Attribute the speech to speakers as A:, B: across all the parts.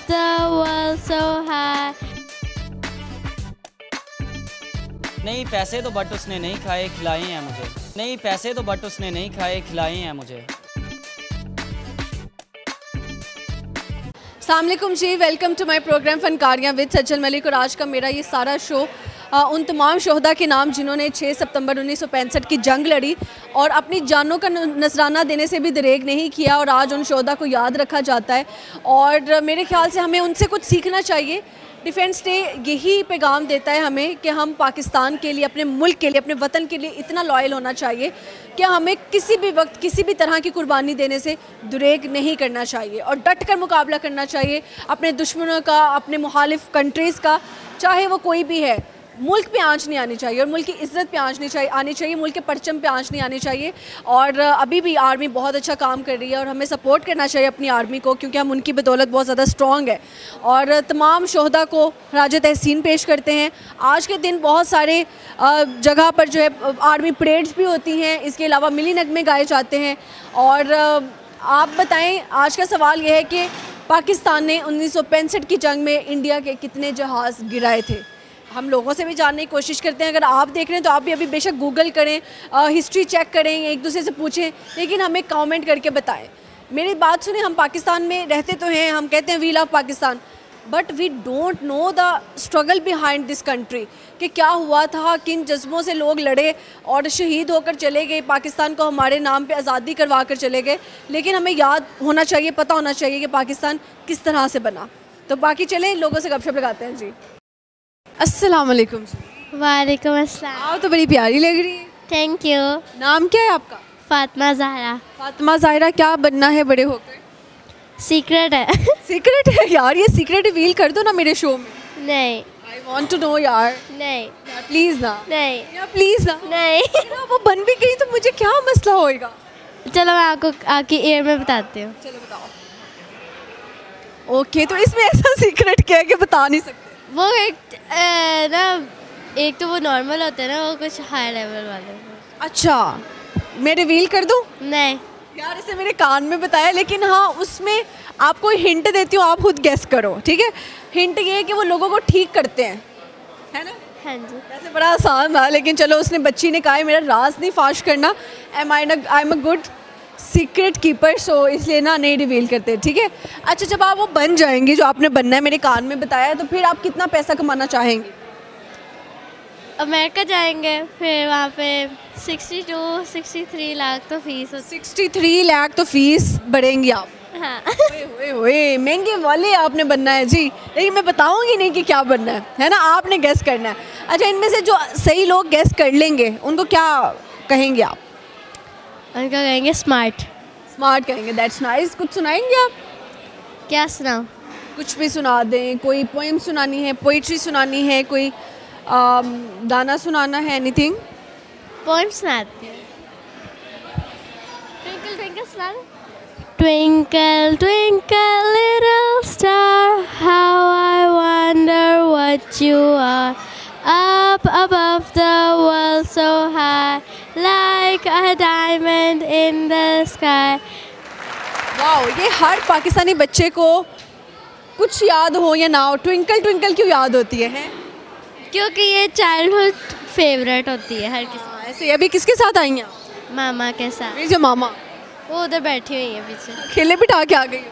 A: the world so high.
B: नहीं पैसे तो बट उसने नहीं खाए खिलाए हैं मुझे। नहीं पैसे तो बट उसने नहीं खाए खिलाए हैं मुझे।
C: अस्सलाम वालेकुम जी, welcome to my programme Funkariyan with Sajjal Malik. और आज का मेरा ये सारा शो उन तमाम शोहदा के नाम जिन्होंने 6 सितंबर 1965 की जंग लड़ी और अपनी जानों का नजराना देने से भी दरेग नहीं किया, और आज उन शोहदा को याद रखा जाता है। और मेरे ख्याल से हमें उनसे कुछ सीखना चाहिए। डिफेंस डे यही पैगाम देता है हमें कि हम पाकिस्तान के लिए, अपने मुल्क के लिए, अपने वतन के लिए इतना लॉयल होना चाहिए कि हमें किसी भी वक्त किसी भी तरह की कुर्बानी देने से दुरेग नहीं करना चाहिए और डट कर मुकाबला करना चाहिए अपने दुश्मनों का, अपने मुखालिफ कंट्रीज़ का, चाहे वो कोई भी है। मुल्क पे आँच नहीं आनी चाहिए और मुल्क की इज़्ज़त पे आँच नहीं आनी चाहिए, मुल्क के परचम पे आँच नहीं आनी चाहिए। और अभी भी आर्मी बहुत अच्छा काम कर रही है और हमें सपोर्ट करना चाहिए अपनी आर्मी को, क्योंकि हम उनकी बदौलत बहुत ज़्यादा स्ट्रॉन्ग है। और तमाम शोहदा को खराज तहसीन पेश करते हैं। आज के दिन बहुत सारे जगह पर जो है आर्मी परेड्स भी होती हैं, इसके अलावा मिली नगमे गाए जाते हैं। और आप बताएँ, आज का सवाल यह है कि पाकिस्तान ने 1965 की जंग में इंडिया के कितने जहाज़ गिराए थे? हम लोगों से भी जानने की कोशिश करते हैं। अगर आप देख रहे हैं तो आप भी अभी बेशक गूगल करें, हिस्ट्री चेक करें, एक दूसरे से पूछें, लेकिन हमें कमेंट करके बताएं। मेरी बात सुने, हम पाकिस्तान में रहते तो हैं, हम कहते हैं we love Pakistan, but we don't know the struggle behind this country, कि क्या हुआ था, किन जज्बों से लोग लड़े और शहीद होकर चले गए, पाकिस्तान को हमारे नाम पे आज़ादी करवा कर चले गए। लेकिन हमें याद होना चाहिए, पता होना चाहिए कि पाकिस्तान किस तरह से बना। तो बाकी चलें, लोगों से गपशप लगाते हैं जी। अस्सलाम वालेकुम जी।
A: वालेकुम अस्सलाम।
C: आप तो बड़ी प्यारी लग रही है।
A: Thank you.
C: नाम क्या है आपका?
A: फातिमा ज़हरा।
C: फातिमा ज़ाहिरा, क्या बनना है बड़े होकर?
A: सीक्रेट है।
C: सीक्रेट है यार, ये सीक्रेट रिवील कर दो ना मेरे शो में।
A: नहीं।
C: आई वांट टू नो यार।
A: नहीं
C: प्लीज़ ना।
A: नहीं
C: यार प्लीज़ ना।
A: नहीं।
C: यार वो बन भी गई तो मुझे क्या मसला होएगा?
A: चलो मैं आपको आपकी एयर में बताती हूँ।
C: चलो बताओ। ओके, तो इसमें ऐसा सीक्रेट क्या है कि बता नहीं सकते?
A: वो एक ना, एक तो वो नॉर्मल होते हैं ना, वो कुछ हाई लेवल वाले।
C: अच्छा, मैं रिवील कर दूँ?
A: नहीं
C: यार, इसे मेरे कान में बताया, लेकिन हाँ उसमें आपको हिंट देती हूँ, आप खुद गेस करो, ठीक है? हिंट ये है कि वो लोगों को ठीक करते हैं, है ना?
A: हाँ जी।
C: वैसे बड़ा आसान था, लेकिन चलो, उसने बच्ची ने कहा है मेरा राज नहीं फाश करना, I am a good secret keeper, so इसलिए ना नहीं रिवील करते, ठीक है? अच्छा, जब आप वो बन जाएंगी जो आपने बनना है, मेरे कान में बताया, तो फिर आप कितना पैसा कमाना चाहेंगी?
A: अमेरिका जाएंगे, फिर वहाँ पे 63 लाख तो फीस होती।
C: 63 लाख तो फीस भरेंगी आप?
A: हाँ।
C: ओए महंगे वाले आपने बनना है जी, लेकिन मैं बताऊंगी नहीं कि क्या बनना है ना? आपने गेस करना है। अच्छा, इनमें से जो सही लोग गेस कर लेंगे उनको क्या कहेंगे आप?
A: उनका कहेंगे स्मार्ट।
C: स्मार्ट कहेंगे, दैट्स नाइस। कुछ सुनाएंगे आप?
A: क्या सुनाऊँ?
C: कुछ भी सुना दें, कोई पोएम सुनानी है, पोइट्री सुनानी है, कोई गाना सुनाना है, एनीथिंग?
A: पोएम सुनाती हूँ। ट्विंकल ट्विंकल सुना दो। Twinkle, twinkle, little star, how I wonder what you are. Up above the world so high, like a diamond in the sky.
C: Wow, ये हर पाकिस्तानी बच्चे को कुछ याद हो या ना हो, ट्विंकल ट्विंकल क्यों याद होती है?
A: क्योंकि ये चाइल्डहुड फेवरेट होती है हर किसी।
C: ऐसे अभी किसके साथ आई हैं?
A: मामा के साथ।
C: मेरी जो मामा,
A: वो उधर बैठी हुई है पीछे।
C: खेले बिठा के आ गई हो?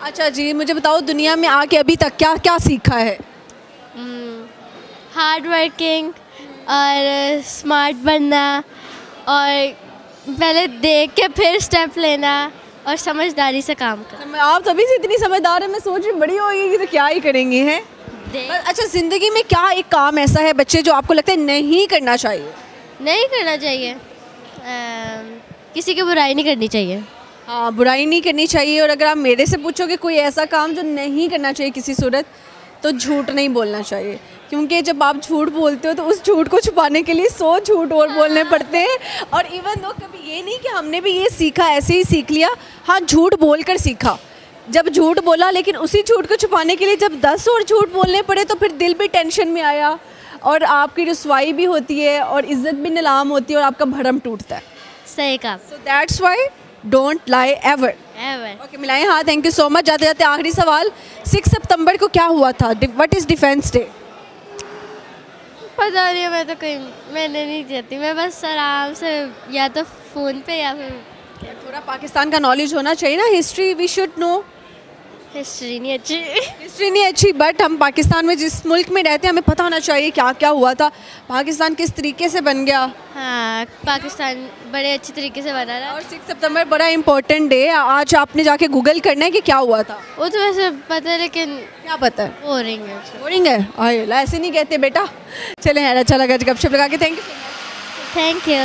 C: अच्छा जी, मुझे बताओ, दुनिया में आके अभी तक क्या क्या सीखा है?
A: हार्ड वर्किंग और स्मार्ट बनना, और पहले देख के फिर स्टेप लेना, और समझदारी से काम करना।
C: आप सभी से इतनी समझदार है, मैं सोच रही बड़ी होगी तो क्या ही करेंगी हैं? अच्छा, ज़िंदगी में क्या एक काम ऐसा है बच्चे जो आपको लगता है नहीं करना चाहिए?
A: नहीं करना चाहिए, किसी की बुराई नहीं करनी चाहिए।
C: हाँ, बुराई नहीं करनी चाहिए। और अगर आप मेरे से पूछोगे कोई ऐसा काम जो नहीं करना चाहिए किसी सूरत, तो झूठ नहीं बोलना चाहिए, क्योंकि जब आप झूठ बोलते हो तो उस झूठ को छुपाने के लिए 100 झूठ और बोलने पड़ते हैं। और इवन दो कभी ये नहीं कि हमने भी ये सीखा ऐसे ही सीख लिया, हाँ झूठ बोल कर सीखा। जब झूठ बोला, लेकिन उसी झूठ को छुपाने के लिए जब 10 और झूठ बोलने पड़े तो फिर दिल भी टेंशन में आया, और आपकी रुसवाई भी होती है, और इज़्ज़त भी नीलाम होती है, और आपका भरम टूटता है।
A: सही कहा।
C: So that's why don't lie ever.
A: Ever.
C: Okay, मिलाएं हाथ। Thank you so much. जाते जाते आखिरी सवाल, 6 सितंबर को क्या हुआ था? What is defence day?
A: पता नहीं, मैं तो कहीं मैंने नहीं जाती, मैं बस आराम से या तो फ़ोन पे या फिर
C: थोड़ा पाकिस्तान का नॉलेज होना चाहिए ना, history we should know.
A: History नहीं अच्छी।
C: हिस्ट्री नहीं अच्छी, बट हम पाकिस्तान में जिस मुल्क में रहते हैं हमें पता होना चाहिए क्या क्या हुआ था, पाकिस्तान किस तरीके से बन गया।
A: हाँ, पाकिस्तान बड़े अच्छे तरीके से बना रहा।
C: और 6 सितंबर बड़ा इंपॉर्टेंट डे है। आज आपने जाके गूगल करना है कि क्या हुआ था।
A: वो तो वैसे पता है, लेकिन
C: क्या पता है?
A: बोरिंग है।
C: बोरिंग है? आए ला, ऐसे नहीं कहते बेटा। चलें यार, अच्छा लगा गपशप लगा के। Thank you.
A: Thank you.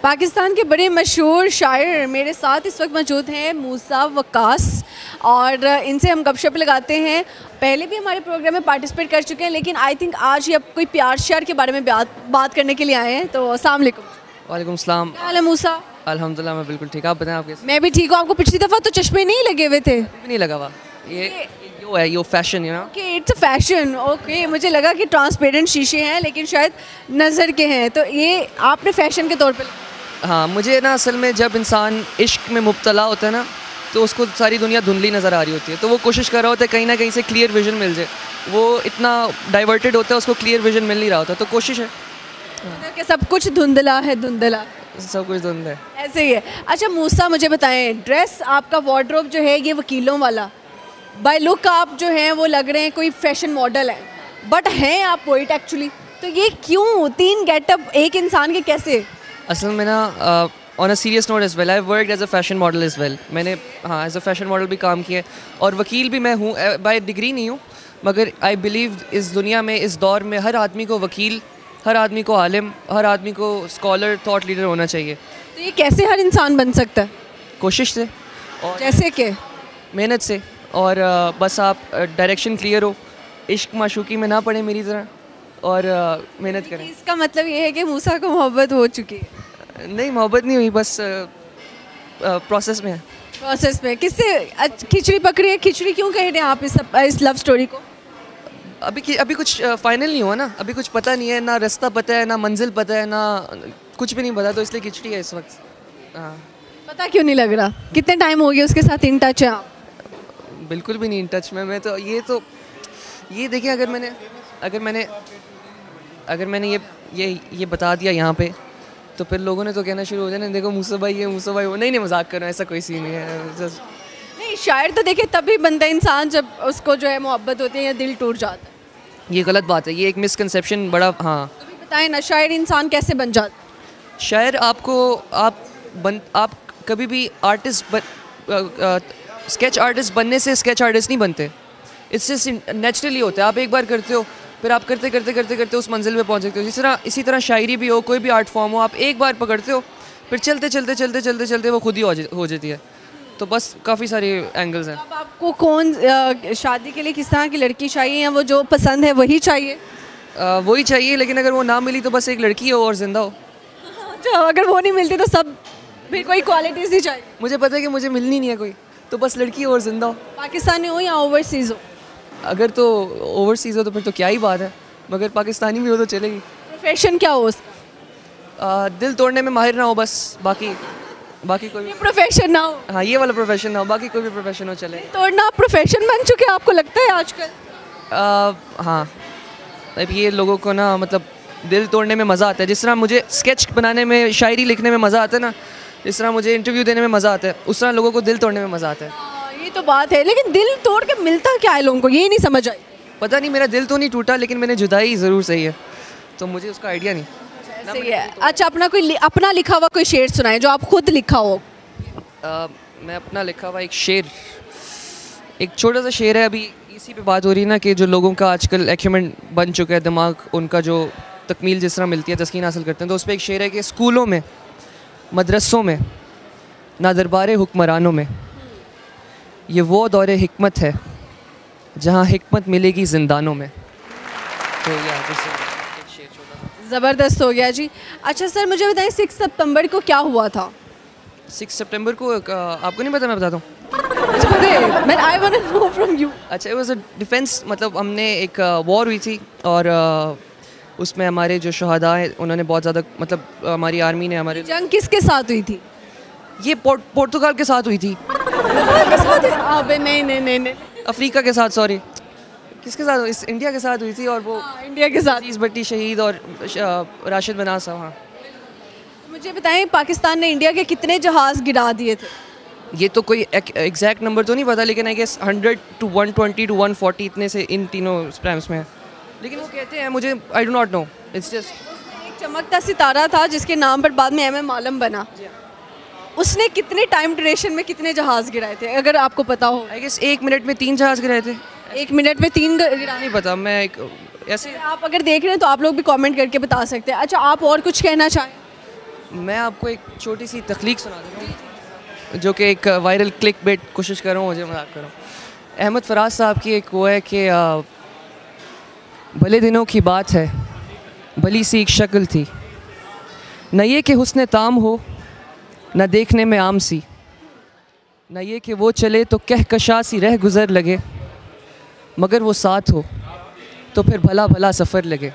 C: Pakistan के बड़े मशहूर शायर मेरे साथ इस वक्त मौजूद हैं, मूसा वक्कास, और इनसे हम गपशप लगाते हैं। पहले भी हमारे प्रोग्राम में पार्टिसिपेट कर चुके हैं, लेकिन आई थिंक आज ये अब कोई प्यार श्यार के बारे में बात करने के लिए आए हैं। तो अस्सलाम वालेकुम।
D: वालेकुम सलाम।
C: क्या हाल है मूसा?
D: अल्हम्दुलिल्लाह मैं बिल्कुल ठीक। आप बताएं, आप कैसे?
C: मैं भी ठीक हूँ। आपको पिछली दफ़ा तो चश्मे नहीं लगे हुए थे।
D: भी नहीं लगा हुआ ये यो है, yo fashion you know.
C: Okay, it's a fashion. Okay, मुझे लगा कि ट्रांसपेरेंट शीशे हैं, लेकिन शायद नज़र के हैं, तो ये आपने फैशन के तौर पे।
D: हाँ, मुझे ना असल में जब इंसान इश्क में मुब्तला होता है ना, तो उसको सारी दुनिया धुंधली नज़र आ रही होती है, तो वो कोशिश कर रहा होता है कहीं ना कहीं से क्लियर विजन मिल जाए। वो इतना डाइवर्टेड होता है, उसको क्लियर विजन मिल नहीं रहा होता, तो कोशिश है
C: कि सब कुछ धुंधला है, धुंधला
D: सब कुछ धुंध है।
C: ऐसे ही है। अच्छा मूसा, मुझे बताएं, ड्रेस आपका वार्डरोब जो है ये वकीलों वाला, बाय लुक आप जो हैं वो लग रहे हैं कोई फैशन मॉडल है, बट हैं आप पोइट एक्चुअली, तो ये क्यों 3 गेटअप एक इंसान के कैसे?
D: असल में ना on a serious note as well I worked as a fashion model as well. मैंने हाँ एज अ फैशन मॉडल भी काम किया है, और वकील भी मैं हूँ। बाय डिग्री नहीं हूँ, मगर आई बिलीव इस दुनिया में, इस दौर में हर आदमी को वकील, हर आदमी को आलिम, हर आदमी को स्कॉलर, थॉट लीडर होना चाहिए।
C: तो ये कैसे हर इंसान बन सकता है?
D: कोशिश से और
C: जैसे कि
D: मेहनत से, और बस आप डायरेक्शन क्लियर हो, इश्क माशूकी में ना पड़े मेरी तरह, और मेहनत करें।
C: इसका मतलब ये है कि मूसा को मोहब्बत हो चुकी है?
D: नहीं, मोहब्बत नहीं हुई, बस प्रोसेस में है।
C: प्रोसेस में। किससे खिचड़ी पकड़ी है? खिचड़ी क्यों कह रहे हैं आप इस लव स्टोरी को?
D: अभी कुछ फाइनल नहीं हुआ ना, अभी कुछ पता नहीं है, ना रास्ता पता है, ना मंजिल पता है, ना कुछ भी नहीं पता, तो इसलिए खिचड़ी है इस वक्त। हाँ,
C: पता क्यों नहीं लग रहा? कितने टाइम हो गया उसके साथ इन टच है आप?
D: बिल्कुल भी नहीं इन टच में। मैं तो ये देखिए, अगर मैंने ये बता दिया यहाँ पे, तो फिर लोगों ने तो कहना शुरू हो जाना, देखो मूसा भाई ये, मूसा भाई वो। नहीं, मजाक कर रहा हूँ, ऐसा कोई सीन नहीं है।
C: नहीं, शायर तो देखिए तभी बनता है इंसान जब उसको जो है मोहब्बत होती है या दिल टूट जाता है।
D: ये गलत बात है, ये एक मिसकंसेप्शन बड़ा। हाँ,
C: कभी बताएं ना, शायर इंसान कैसे बन जाता है?
D: शायर आप कभी भी स्केच आर्टिस्ट बनने से स्केच आर्टिस्ट नहीं बनते। इससे नेचुरली होता है, आप एक बार करते हो, फिर आप करते करते उस मंजिल पे पहुंच सकते हो। इसी तरह शायरी भी हो, कोई भी आर्ट फॉर्म हो, आप एक बार पकड़ते हो, फिर चलते वो खुद ही हो जाती है। तो बस काफ़ी सारे एंगल्स हैं।
C: अब आपको कौन शादी के लिए किस तरह की लड़की चाहिए, या वो जो पसंद है वही चाहिए?
D: वही चाहिए, लेकिन अगर वो ना मिली तो बस एक लड़की हो और जिंदा हो।
C: अच्छा, अगर वो नहीं मिलती तो सब फिर कोई क्वालिटीज़ ही चाहिए?
D: मुझे पता है कि मुझे मिलनी नहीं है कोई, तो बस लड़की हो और जिंदा हो।
C: पाकिस्तानी हो या ओवरसीज़ हो?
D: अगर तो ओवरसीज़ हो तो फिर तो क्या ही बात है, मगर पाकिस्तानी भी हो तो चलेगी।
C: प्रोफेशन क्या हो उसका?
D: दिल तोड़ने में माहिर ना हो बस, बाकी कोई
C: ये प्रोफेशन ना हो?
D: हाँ, ये वाला प्रोफेशन ना हो, बाकी कोई भी प्रोफेशन हो चले।
C: तोड़ना प्रोफेशन बन चुके हैं आपको लगता है आजकल?
D: हाँ, अब ये लोगों को ना मतलब दिल तोड़ने में मज़ा आता है। जिस तरह मुझे स्केच बनाने में, शायरी लिखने में मज़ा आता है ना, जिस तरह मुझे इंटरव्यू देने में मज़ा आता है, उस तरह लोगों को दिल तोड़ने में मज़ा आता है।
C: ये तो बात है, लेकिन दिल तोड़ के मिलता क्या है लोगों को, ये नहीं समझ आई।
D: पता नहीं, मेरा दिल तो नहीं टूटा, लेकिन मैंने जुदाई ज़रूर सही है, तो मुझे उसका आइडिया नहीं।
C: सही है। अच्छा, अपना लिखा हुआ कोई शेर सुनाए जो आप खुद लिखा हो।
D: मैं अपना लिखा हुआ एक शेर, एक छोटा सा शेर है। अभी इसी पे बात हो रही है ना कि जो लोगों का आजकल एक्यूमेंट बन चुका है, दिमाग उनका जो तकमील जिस तरह मिलती है, तस्कीन हासिल करते हैं, तो उस पर एक शेर है कि स्कूलों में, मदरसों में, ना दरबार हुक्मरानों में, ये वो दौरे हिकमत है जहाँ हिकमत मिलेगी जिंदानों में। तो एक शेर छोटा सा।
C: ज़बरदस्त हो गया जी। अच्छा सर, मुझे बताएं 6 सितंबर को क्या हुआ था?
D: 6 सितंबर को आपको नहीं पता? मैं बताता हूँ।
C: I want to know from you.
D: अच्छा, it was a डिफेंस, मतलब हमने एक वॉर हुई थी, और उसमें हमारे जो शहादा हैं उन्होंने बहुत ज़्यादा, मतलब हमारी आर्मी ने हमारे
C: जंग किसके साथ हुई थी?
D: ये पोर्तुगाल के साथ हुई थी,
C: अबे नहीं,
D: अफ्रीका के साथ, सॉरी किसके साथ, इस इंडिया के साथ हुई थी, और वो
C: इंडिया के साथ।
D: अजीज भट्टी शहीद और राशिद बनास साहब। हाँ,
C: मुझे बताएं पाकिस्तान ने इंडिया के कितने जहाज़ गिरा दिए थे?
D: ये तो कोई एग्जैक्ट नंबर तो नहीं पता, लेकिन आई गेस 100 to 120 to 140 इतने से इन तीनों स्पैम्स में है, लेकिन वो कहते हैं, मुझे I do not know, it's just
C: एक चमकता सितारा था जिसके नाम पर बाद में MM आलम बना, उसने कितने टाइम ड्यूरेशन में कितने जहाज़ गिराए थे, अगर आपको पता हो?
D: आई गेस 1 मिनट में 3 जहाज गिराए थे।
C: 1 मिनट में 3 गिराए?
D: नहीं पता, मैं एक ऐसे,
C: आप अगर देख रहे हैं तो आप लोग भी कमेंट करके बता सकते हैं। अच्छा, आप और कुछ कहना चाहें?
D: मैं आपको एक छोटी सी तख्लीक सुना देता हूँ, जो कि एक वायरल क्लिक बेट कोशिश कर रहा हूँ, मुझे मजाक कर रहा हूँ। अहमद फराज साहब की एक वो है कि भले दिनों की बात है, भली सी एक शक्ल थी, न ये कि हुस्न ताम हो, न देखने में आम सी, न ये कि वो चले तो कहकशा सी रह गुज़र लगे, मगर वो साथ हो तो फिर भला भला सफ़र लगे।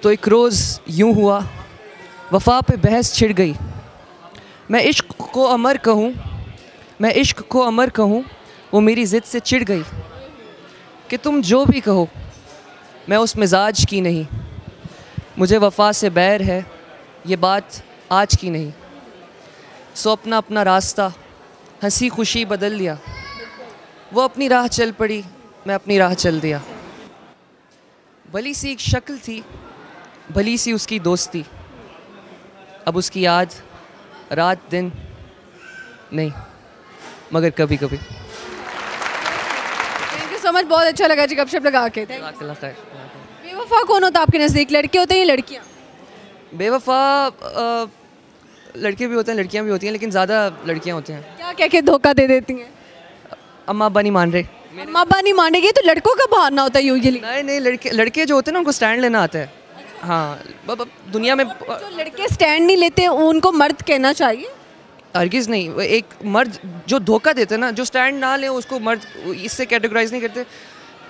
D: तो एक रोज़ यूँ हुआ, वफ़ा पे बहस छिड़ गई, मैं इश्क को अमर कहूँ, मैं इश्क को अमर कहूँ, वो मेरी ज़िद से चिढ़ गई कि तुम जो भी कहो मैं उस मिजाज की नहीं, मुझे वफ़ा से बैर है, ये बात आज की नहीं। सो अपना अपना रास्ता हंसी खुशी बदल लिया, वो अपनी राह चल पड़ी, मैं अपनी राह चल दिया। भली सी एक शक्ल थी, भली सी उसकी दोस्ती, अब उसकी याद रात दिन नहीं, मगर कभी कभी।
C: थैंक यू सो मच, बहुत अच्छा लगा जी गपशप लगा के। बेवफा कौन होता है आपके नज़दीक, लड़के होते हैं या लड़कियाँ?
D: बेवफा लड़के भी होते हैं, लड़कियां भी होती हैं, लेकिन ज़्यादा लड़कियां होती हैं।
C: क्या कह के धोखा दे देती हैं?
D: अम्मा अब्बा नहीं मान रहे।
C: अम्मा अब्बा नहीं मानेगी तो लड़कों का बहाना होता है यूजुअली।
D: नहीं, लड़के जो होते हैं ना, उनको स्टैंड लेना आता है। हाँ, दुनिया में
C: जो लड़के स्टैंड नहीं लेते उनको मर्द कहना चाहिए?
D: हरगिज़ नहीं, एक मर्द जो धोखा देते हैं ना, जो स्टैंड ना ले उसको मर्द इससे कैटेगराइज नहीं करते।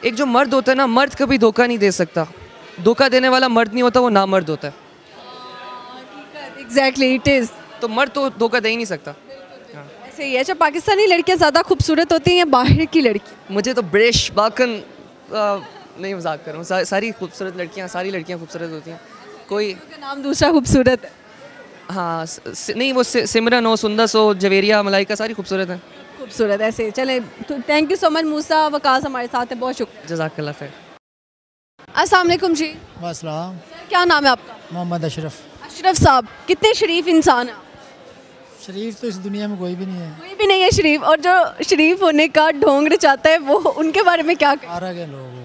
D: एक जो मर्द होता है ना, मर्द कभी धोखा नहीं दे सकता, धोखा देने वाला मर्द नहीं होता, वो ना मर्द होता है।
C: Exactly, it is.
D: तो मर्द तो धोखा दे ही नहीं सकता।
C: ऐसे ही है। अच्छा, पाकिस्तानी लड़कियाँ ज़्यादा खूबसूरत होती हैं या बाहर की लड़की?
D: मुझे तो ब्रिटिश बाकन नहीं, मजाक कर रहा हूँ, सारी खूबसूरत लड़कियाँ, सारी लड़कियाँ खूबसूरत होती हैं। कोई
C: का नाम दूसरा खूबसूरत है।
D: हाँ, नहीं, वो सिमरन हो, सुंदस हो, जवेरिया, मलाइका, सारी खूबसूरत हैं।
C: खूबसूरत ऐसे। चले, थैंक यू सो मच। मूसा वकास हमारे साथ है, बहुत शुक्रिया।
D: जज़ाकल्लाह खैर।
C: अस्सलाम वालेकुम जी।
E: वासलाम।
C: क्या नाम है आपका?
E: मोहम्मद अशरफ।
C: अशरफ साहब, कितने शरीफ इंसान हैं?
E: शरीफ तो इस दुनिया में कोई भी नहीं है।
C: कोई भी नहीं है शरीफ, और जो शरीफ होने का ढोंग रचाता है वो, उनके बारे में क्या कहें?
E: आ गए लोग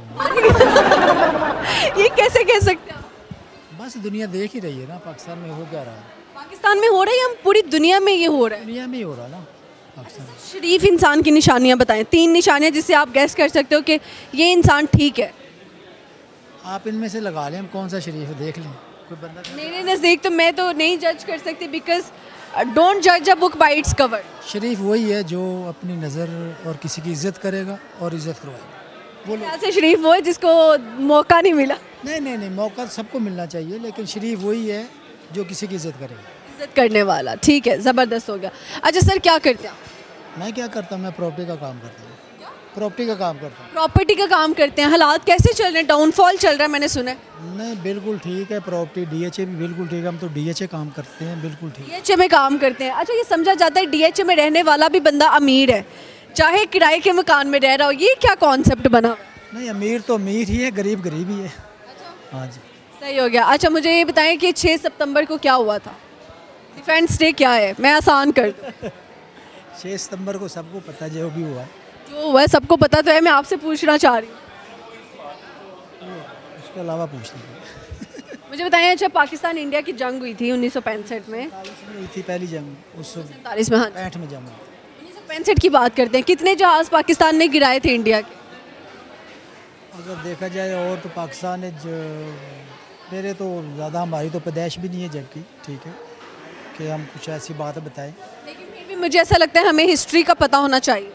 C: ये कैसे कह सकते हैं?
E: बस दुनिया देख ही रही है ना, पाकिस्तान में हो क्या रहा है।
C: पाकिस्तान में हो रहा है, हम पूरी दुनिया में ये हो रहा है।
E: दुनिया में ही हो रहा है ना पाकिस्तान में।
C: शरीफ इंसान की निशानियाँ बताएं, 3 निशानियाँ जिससे आप गैस कर सकते हो कि ये इंसान ठीक है।
E: आप इनमें से लगा लें, हम कौन सा शरीफ है देख लें। कोई बंदा
C: मेरे नज़दीक तो मैं तो नहीं जज कर सकती, बिकॉज डोंट जज a book by its cover.
E: शरीफ वही है जो अपनी नज़र और किसी की इज्जत करेगा और इज्जत करवाएगा। बोलो।
C: ऐसे शरीफ वो है जिसको मौका नहीं मिला।
E: नहीं, मौका सबको मिलना चाहिए, लेकिन शरीफ वही है जो किसी की इज्जत करेगा,
C: इज्जत करने वाला। ठीक है, ज़बरदस्त हो गया। अच्छा सर, क्या करते हैं आप?
E: मैं क्या करता हूँ, मैं प्रॉपर्टी का काम करता हूँ। प्रॉपर्टी का काम करता हूँ।
C: प्रॉपर्टी का काम करते हैं। हालात कैसे चल रहे हैं? डाउनफॉल चल रहा है मैंने सुना है।
E: नहीं, बिल्कुल ठीक है। प्रॉपर्टी DHA भी बिल्कुल ठीक है। हम तो DHA काम करते हैं, बिल्कुल ठीक है।
C: DHA में काम करते हैं। अच्छा, ये समझा जाता है DHA में रहने वाला भी बंदा अमीर है, चाहे किराए के मकान में रह रहा हो। ये क्या कॉन्सेप्ट बना?
E: नहीं, अमीर तो अमीर ही है, गरीब गरीब ही है। हाँ जी,
C: सही हो गया। अच्छा, मुझे ये बताएं कि 6 सितंबर को क्या हुआ था? डिफेंस डे क्या है? मैं आसान कर दूं।
E: 6 सितंबर को सबको पता जो भी हुआ है।
C: जो हुआ है सबको पता तो है, मैं आपसे पूछना चाह रही हूँ।
E: उसके अलावा पूछ लीजिए।
C: मुझे बताएं, अच्छा पाकिस्तान इंडिया की जंग हुई थी 1965 में।
E: 40 में हुई थी पहली जंग,
C: 47 में। हाँ,
E: 65 में जंग हुई।
C: 1965 की बात करते हैं। कितने जहाज़ पाकिस्तान ने गिराए थे इंडिया के?
E: अगर देखा जाए और तो पाकिस्तान ने मेरे तो ज़्यादा, हमारी तो पैदाइश भी नहीं है जंग की, ठीक है, कि हम कुछ ऐसी बात बताएं।
C: लेकिन फिर भी मुझे ऐसा लगता है हमें हिस्ट्री का पता होना चाहिए।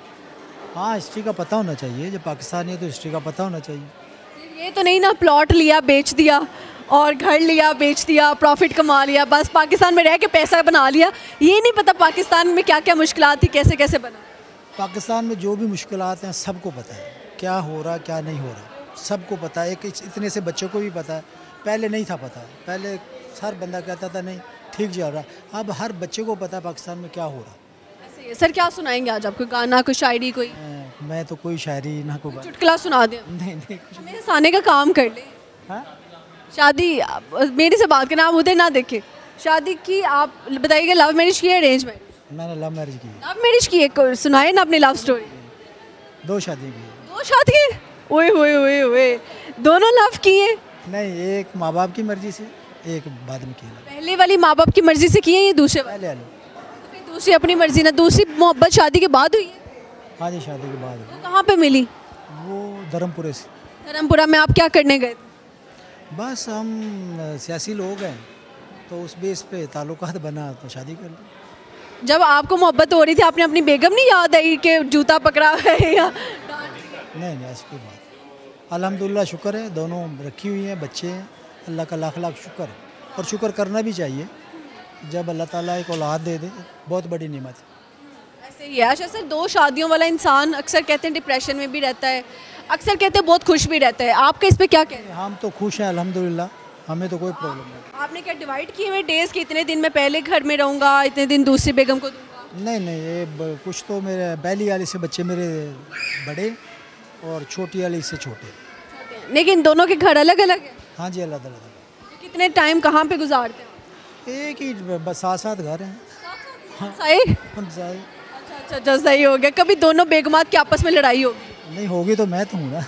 E: हाँ, हिस्ट्री का पता होना चाहिए। जब पाकिस्तान है तो हिस्ट्री का पता होना चाहिए।
C: ये तो नहीं ना प्लॉट लिया, बेच दिया और घर लिया, बेच दिया, प्रॉफिट कमा लिया, बस पाकिस्तान में रह के पैसा बना लिया। ये नहीं पता पाकिस्तान में क्या क्या मुश्किलात थी, कैसे कैसे बना।
E: पाकिस्तान में जो भी मुश्किलात हैं सबको पता है, क्या हो रहा क्या नहीं हो रहा सबको पता है। एक इतने से बच्चों को भी पता है, पहले नहीं था पता। पहले हर बंदा कहता था नहीं ठीक जा रहा, अब हर बच्चे को पता है पाकिस्तान में क्या हो रहा।
C: ऐसे ही। सर क्या सुनाएंगे आज? आपको गाना, कोई शायरी, कोई
E: मैं तो कोई शायरी ना कोई
C: चुटकुला सुना दें?
E: नहीं नहीं कुछ
C: हमें हंसाने का काम कर ले।
E: हाँ?
C: शादी मेरे से बात करना, आप उधर ना देखे। शादी की आप बताइएगा, लव मैरिज की है, अरेंज मैरिज?
E: मैंने लव मैरिज की,
C: लव मैरिज की है। सुनाए ना अपनी लव स्टोरी।
E: 2 शादी की।
C: 2 शादी? ओए होए होए होए, दोनों लव की है?
E: नहीं, एक माँ बाप की मर्जी से, एक बाद में की।
C: पहले वाली माँ बाप की मर्जी से की है, ये दूसरे वाली?
E: पहले वाली।
C: तो फिर दूसरी अपनी मर्जी ना, दूसरी मोहब्बत शादी के बाद हुई है?
E: हाँ जी, शादी के बाद।
C: वो कहाँ पे मिली?
E: वो धर्मपुरे से।
C: धर्मपुरा में आप क्या करने गए थे?
E: बस हम सियासी लोग हैं तो उस बेस पे ताल्लुकात बना तो शादी कर ली।
C: जब आपको मोहब्बत हो रही थी, आपने अपनी बेगम नहीं याद आई कि जूता पकड़ा है या?
E: नहीं ऐसी कोई बात। अल्हम्दुलिल्लाह शुक्र है, दोनों रखी हुई हैं, बच्चे हैं, अल्लाह का लाख लाख शुक्र है। और शुक्र करना भी चाहिए, जब अल्लाह ताला एक औलाद दे दे बहुत बड़ी नेमत है।
C: ऐसे ही है। अच्छा सर, 2 शादियों वाला इंसान अक्सर कहते हैं डिप्रेशन में भी रहता है, अक्सर कहते हैं बहुत खुश भी रहता है। आपका इस पे क्या कहना है?
E: हम तो खुश हैं अल्हम्दुलिल्लाह, हमें तो कोई प्रॉब्लम नहीं।
C: आपने क्या डिवाइड किए हुए डेज कि इतने दिन मैं पहले घर में रहूँगा, इतने दिन दूसरी बेगम को दूंगा?
E: नहीं नहीं, ये कुछ तो मेरे पहली वाली से बच्चे मेरे बड़े और छोटी वाली से छोटे।
C: लेकिन दोनों के घर अलग अलग है?
E: हाँ जी, अलग अलग।
C: कितने टाइम कहाँ पे गुजारते हैं?
E: एक ही बस 7-7 घर हैं।
C: सही?
E: हम सारे
C: अच्छा, सही हो गया। कभी दोनों बेगमात की आपस में लड़ाई होगी?
E: नहीं होगी तो मैं तो हूँ ना।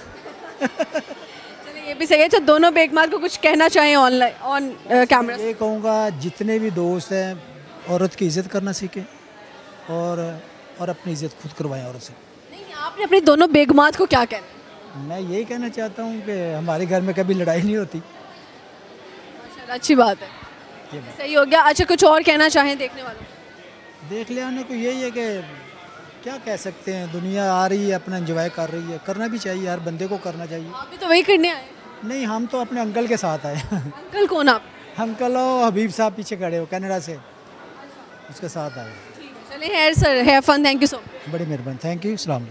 C: चलिए ये भी सही है। अच्छा, दोनों बेगमात को कुछ कहना चाहें ऑनलाइन, ऑन कैमरा?
E: ये कहूँगा जितने भी दोस्त हैं औरत की इज़्ज़त करना सीखें और अपनी इज़्ज़त खुद करवाएं औरत से।
C: नहीं, आपने अपनी दोनों बेगमात को क्या कहना?
E: मैं यही कहना चाहता हूँ कि हमारे घर में कभी लड़ाई नहीं होती।
C: माशाल्लाह, अच्छी बात है, सही हो गया। अच्छा, कुछ और कहना चाहें देखने वालों को?
E: देख ले आने को यही है कि क्या कह सकते हैं, दुनिया आ रही है, अपना एंजॉय कर रही है, करना भी चाहिए, हर बंदे को करना चाहिए।
C: आप भी तो वही करने आए?
E: नहीं, हम तो अपने अंकल के साथ आए।
C: अंकल कौन आप?
E: अंकल और हबीब साहब पीछे खड़े हो, कनाडा से, उसके साथ आए।
C: चलिए here sir, have fun, thank you so much.
E: बड़ी मेहरबानी, थैंक यू, सलाम।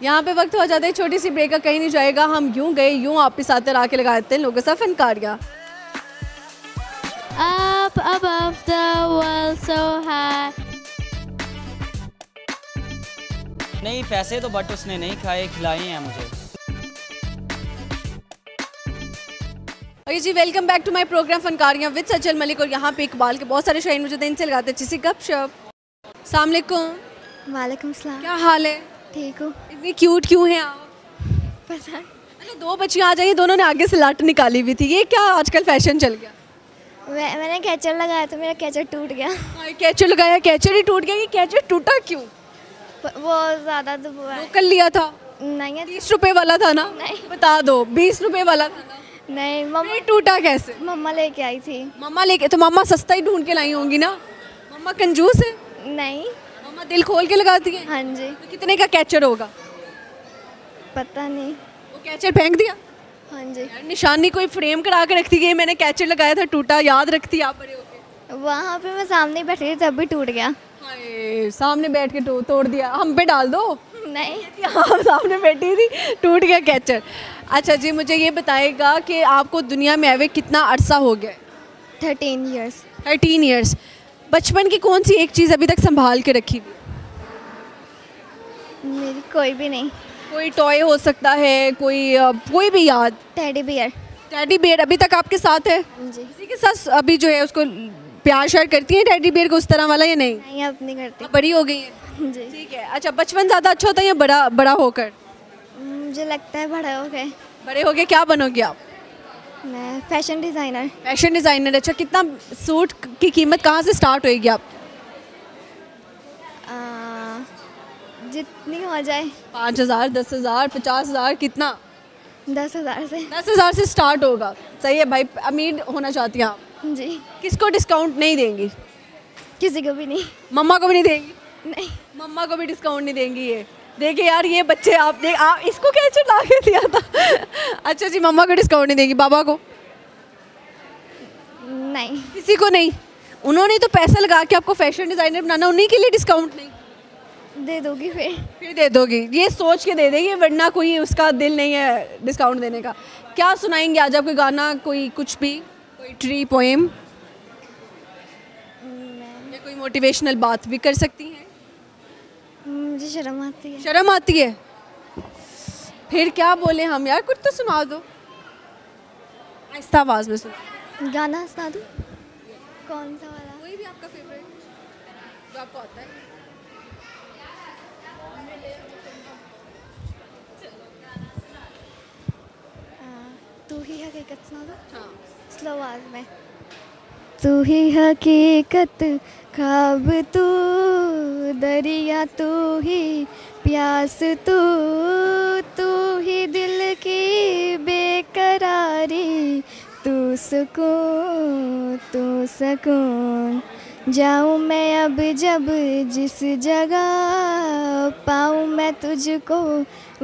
C: यहाँ पे वक्त हो जाता है छोटी सी ब्रेक का, कहीं नहीं जाएगा। हम यूं गए यूं आपके साथ आके लगा देते हैं लोगों सा फनकारियाँ।
A: Up above the world so high.
B: नहीं पैसे तो बट उसने नहीं खाए, खिलाए हैं मुझे।
C: और जी welcome back to my programme Funkariyan with Sachal Malik. और यहाँ पे इकबाल के बहुत सारे शायर मौजूद हैं, इनसे लगाते हैं जिससे गपशप। अस्सलाम वालेकुम।
F: वालेकुम सलाम।
C: क्या हाल है?
F: ठीक हो?
C: इतनी क्यूट क्यों हैं आप?
F: पता नहीं।
C: अच्छा, 2 बच्चियाँ आ जाइए, दोनों ने आगे से लाट निकाली हुई थी, ये क्या आजकल फैशन चल गया?
F: मैंने कैचर लगाया तो मेरा कैचर टूट गया।
C: कैचर लगाया, कैचर ही टूट गया। ये कैचर टूटा क्यों?
F: वो ज़्यादा तो वो है।
C: लोकल लिया था?
F: नहीं है।
C: 30 रुपए वाला था ना?
F: नहीं।
C: बता दो, 20 रुपए वाला था ना?
F: नहीं, मम्मा
C: टूटा कैसे?
F: मम्मा लेके आई थी।
C: मम्मा लेके, तो मम्मा सस्ता ही ढूंढ के लाई होंगी ना? मम्मा कंजूस है?
F: नहीं।
C: मम्मा दिल खोल के लगाती है?
F: हाँ जी।
C: तो कितने का कैचर होगा?
F: पता नहीं।
C: वो कैचर फेंक दिया?
F: हाँ जी।
C: यार निशानी कोई फ्रेम करा के रखती है, मैंने कैचर लगाया था टूटा, याद रखती आप बड़े होके?
F: वहाँ पे मैं सामने ही बैठी थी तब भी टूट गया।
C: हाय, सामने बैठ के तोड़ दिया। हम पे डाल दो।
F: नहीं।
C: हाँ, सामने बैठी थी, टूट गया कैचर। अच्छा जी, मुझे ये बताएगा कि आपको दुनिया में आए कितना अरसा हो गया?
F: 13 ईयर्स।
C: 13 ईयर्स। बचपन की कौन सी एक चीज़ अभी तक संभाल के रखी हुई?
F: मेरी कोई भी नहीं।
C: कोई टॉय हो सकता है, कोई भी याद?
F: Teddy bear.
C: टेडी बियर अभी तक आपके साथ है?
F: जी।
C: किसी के साथ अभी जो है उसको प्यार श्यार करती है टेडी बियर को उस तरह वाला या नहीं?
F: नहीं, अब नहीं करती।
C: बड़ी हो गई है?
F: जी।
C: ठीक है। अच्छा, बचपन ज़्यादा अच्छा होता है या बड़ा होकर?
F: मुझे लगता है बड़ा हो गए।
C: बड़े हो गए क्या बनोगे आप?
F: मैं फैशन डिज़ाइनर।
C: Fashion designer. अच्छा, कितना सूट की कीमत कहाँ से स्टार्ट होएगी आप?
F: जितनी हो जाए।
C: 5,000, 10,000, 50,000, कितना?
F: 10,000 से।
C: 10,000 से स्टार्ट होगा। सही है भाई, अमीर होना चाहती हैं आप?
F: जी।
C: किसको डिस्काउंट नहीं देंगी?
F: किसी को भी नहीं।
C: मम्मा को भी नहीं देंगी?
F: नहीं।
C: मम्मा को भी डिस्काउंट नहीं देंगी। ये देखिए यार, ये बच्चे आप इसको कैसे ला के दिया था? अच्छा जी, मम्मा को डिस्काउंट नहीं देंगी, बाबा को?
F: नहीं,
C: किसी को नहीं? उन्होंने तो पैसा लगा के आपको फैशन डिज़ाइनर बनाना, उन्हीं के लिए डिस्काउंट नहीं?
F: दे दोगी
C: फिर दे दोगी, ये सोच के दे देगी, वरना कोई उसका दिल नहीं है डिस्काउंट देने का। क्या सुनाएंगे आज आप? कोई गाना, कोई कुछ भी, कोई ट्री पोएम या कोई मोटिवेशनल बात भी कर सकती हैं?
F: मुझे शर्म आती है।
C: शर्म आती है? फिर क्या बोले हम यार, कुछ तो सुना दो आहिस्ता आवाज़ में। सुना
F: गाना सुना दूँ? कौन सा वाला?
C: कोई भी आपका फेवरेट जो आपको आता है।
F: तू ही हकीकत सुना दो?
C: हाँ।
F: स्लो आवाज में। तू ही हकीकत, ख्वाब तू, दरिया तू ही, प्यास तू, तू ही दिल की बेकरारी, तू सुकून, तू सुकून। जाऊँ मैं अब जब जिस जगह, पाऊँ मैं तुझको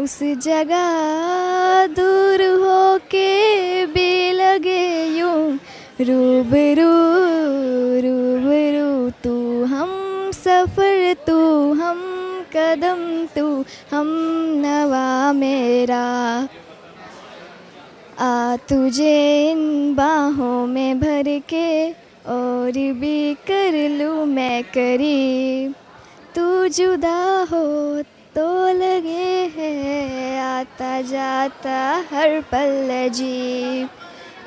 F: उस जगह, दूर हो के भी लगे यूँ रूबरू रूबरू। तू हम सफ़र, तू हम कदम, तू हम नवा मेरा, आ तुझे इन बाहों में भर के और भी कर लूँ मैं करीब। तू जुदा हो तो लगे है आता जाता हर पल अजीब,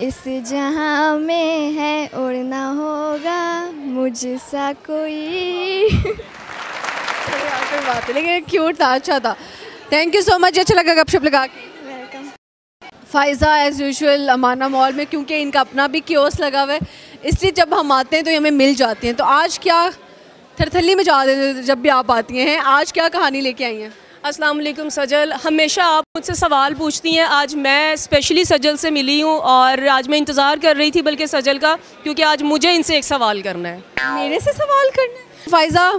F: इस जहां में है उड़ना होगा मुझसा कोई।
C: बात है, लेकिन क्यूट था, अच्छा था। थैंक यू सो मच, अच्छा लगा गपशप लगा के।
F: Welcome.
C: Faiza as usual Amanah mall में, क्योंकि इनका अपना भी कियोस्क लगा हुआ है, इसलिए जब हम आते हैं तो ये हमें मिल जाती हैं। तो आज क्या थरथली में जा देते जब भी आप आती हैं, आज क्या कहानी लेके आई हैं?
G: अस्सलाम वालेकुम सजल, हमेशा आप मुझसे सवाल पूछती हैं। आज मैं स्पेशली सजल से मिली हूँ और आज मैं इंतज़ार कर रही थी बल्कि सजल का, क्योंकि आज मुझे इनसे एक सवाल करना है।
C: मेरे से सवाल करना है? फ़ाइज़ा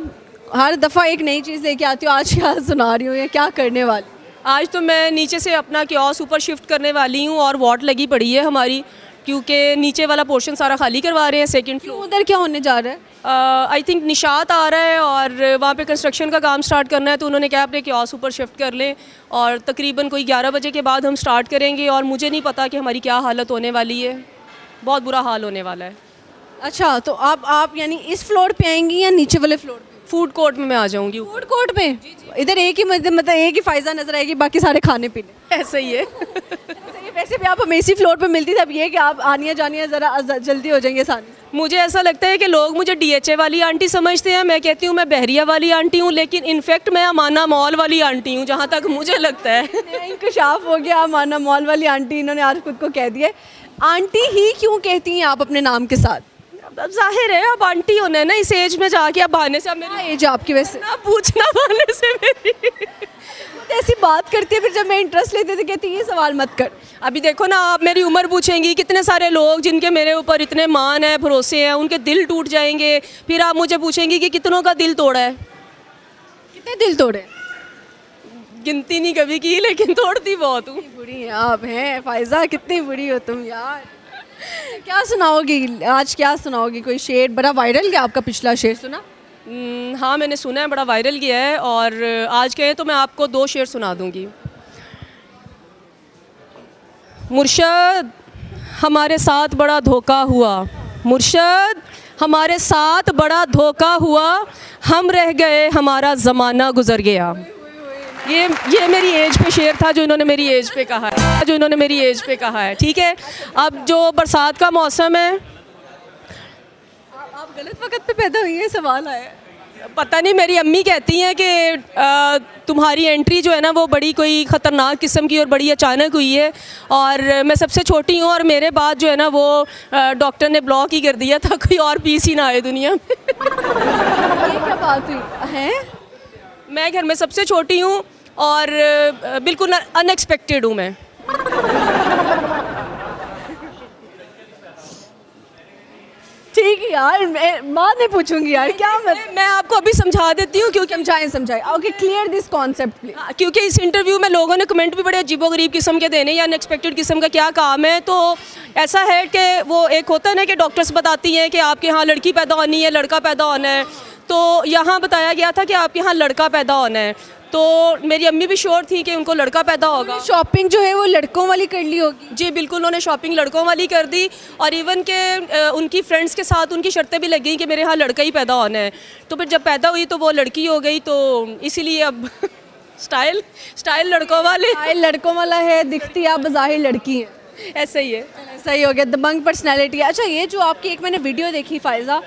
C: हर दफ़ा एक नई चीज़ लेके आती हो, आज क्या सुना रही हूँ या क्या करने वाली?
G: आज तो मैं नीचे से अपना कियोस्क ऊपर शिफ्ट करने वाली हूँ और वॉट लगी पड़ी है हमारी, क्योंकि नीचे वाला पोर्शन सारा खाली करवा रहे हैं सेकंड फ्लोर।
C: उधर क्या होने जा रहा है?
G: आई थिंक निशात आ रहा है और वहाँ पे कंस्ट्रक्शन का काम स्टार्ट करना है, तो उन्होंने कहा अपने कियोस्क ऊपर शिफ्ट कर लें और तकरीबन कोई 11 बजे के बाद हम स्टार्ट करेंगे। और मुझे नहीं पता कि हमारी क्या हालत होने वाली है, बहुत बुरा हाल होने वाला है।
C: अच्छा, तो आप यानी इस फ्लोर पे आएंगी या नीचे वाले फ्लोर पे?
G: फूड कोर्ट में मैं आ जाऊँगी।
C: फूड कोर्ट में? इधर एक ही मतलब एक ही फ़ाइज़ा नज़र आएगी, बाकी सारे खाने पीने।
G: ऐसा ही है।
C: वैसे भी आप हमें इसी फ्लोर पे मिलती थी, अब ये कि आप आनिया जानिया ज़रा जल्दी हो जाएंगे आसानी से।
G: मुझे ऐसा लगता है कि लोग मुझे DHA वाली आंटी समझते हैं, मैं कहती हूँ मैं बहरिया वाली आंटी हूँ, लेकिन इनफैक्ट मैं अमाना मॉल वाली आंटी हूँ, जहाँ तक मुझे लगता है।
C: इंकशाफ हो गया, अमाना मॉल वाली आंटी इन्होंने आज खुद को कह दिया। आंटी ही क्यों कहती हैं आप अपने नाम के साथ?
G: अब जाहिर है, अब आंटी होना है ना इस एज में जाके, अब बहाने से। अब मेरी
C: एज आपकी वैसे
G: ना पूछना बहाने से मेरी
C: ऐसी बात करती है, फिर जब मैं इंटरेस्ट लेती थी कहती ये सवाल मत कर।
G: अभी देखो ना, आप मेरी उम्र पूछेंगी, कितने सारे लोग जिनके मेरे ऊपर इतने मान है, भरोसे हैं, उनके दिल टूट जाएंगे। फिर आप मुझे पूछेंगी कि कितनों का दिल तोड़ा है।
C: कितने दिल तोड़े?
G: गिनती नहीं कभी की, लेकिन तोड़ती बहुत हूँ।
C: बुरी हैं आप, हैं फ़ाइज़ा, कितनी बुरी हो तुम यार। क्या सुनाओगी आज, क्या सुनाओगी? कोई शेर? बड़ा वायरल गया आपका पिछला शेर, सुना?
G: हाँ मैंने सुना है, बड़ा वायरल गया है। और आज कहें तो मैं आपको 2 शेर सुना दूंगी। मुर्शद हमारे साथ बड़ा धोखा हुआ, मुर्शद हमारे साथ बड़ा धोखा हुआ, हम रह गए हमारा ज़माना गुजर गया। ये मेरी एज पे शेर था जो इन्होंने मेरी एज पे कहा है, ठीक है। अब जो बरसात का मौसम है,
C: आप गलत वक्त पे पैदा हुई है, सवाल आया।
G: पता नहीं, मेरी अम्मी कहती हैं कि तुम्हारी एंट्री जो है ना वो बड़ी कोई ख़तरनाक किस्म की और बड़ी अचानक हुई है, और मैं सबसे छोटी हूँ और मेरे बाद जो है ना वो डॉक्टर ने ब्लॉक ही कर दिया था, कोई और पीस ही ना आए दुनिया में।
C: ये क्या बात हुई है?
G: मैं घर में सबसे छोटी हूँ और बिल्कुल अनएक्सपेक्टेड हूँ मैं।
C: ठीक है यार, मैं बाद में पूछूंगी यार क्या
G: मैं आपको अभी समझा देती हूँ क्योंकि
C: समझाएं okay, clear this concept please.
G: क्योंकि इस इंटरव्यू में लोगों ने कमेंट भी बड़े अजीबोगरीब किस्म के देने या अनएक्सपेक्टेड किस्म का क्या काम है। तो ऐसा है कि वो एक होता है ना कि डॉक्टर्स बताती हैं कि आपके यहाँ लड़की पैदा होनी है, लड़का पैदा होना है। तो यहाँ बताया गया था कि आपके यहाँ लड़का पैदा होना है। तो मेरी अम्मी भी श्योर थी कि उनको लड़का पैदा होगा।
C: शॉपिंग जो है वो लड़कों वाली कर ली होगी?
G: जी बिल्कुल, उन्होंने शॉपिंग लड़कों वाली कर दी और इवन के उनकी फ्रेंड्स के साथ उनकी शर्तें भी लग गई कि मेरे यहाँ लड़का ही पैदा होना है। तो फिर जब पैदा हुई तो वो लड़की हो गई, तो इसीलिए अब स्टाइल लड़कों वाले।
C: स्टाइल लड़कों वाला है, दिखती आप बज़ाहिर लड़की हैं,
G: ऐसा ही है।
C: सही हो गया, दबंग पर्सनैलिटी। अच्छा, ये जो आपकी एक मैंने वीडियो देखी फ़ायज़ा,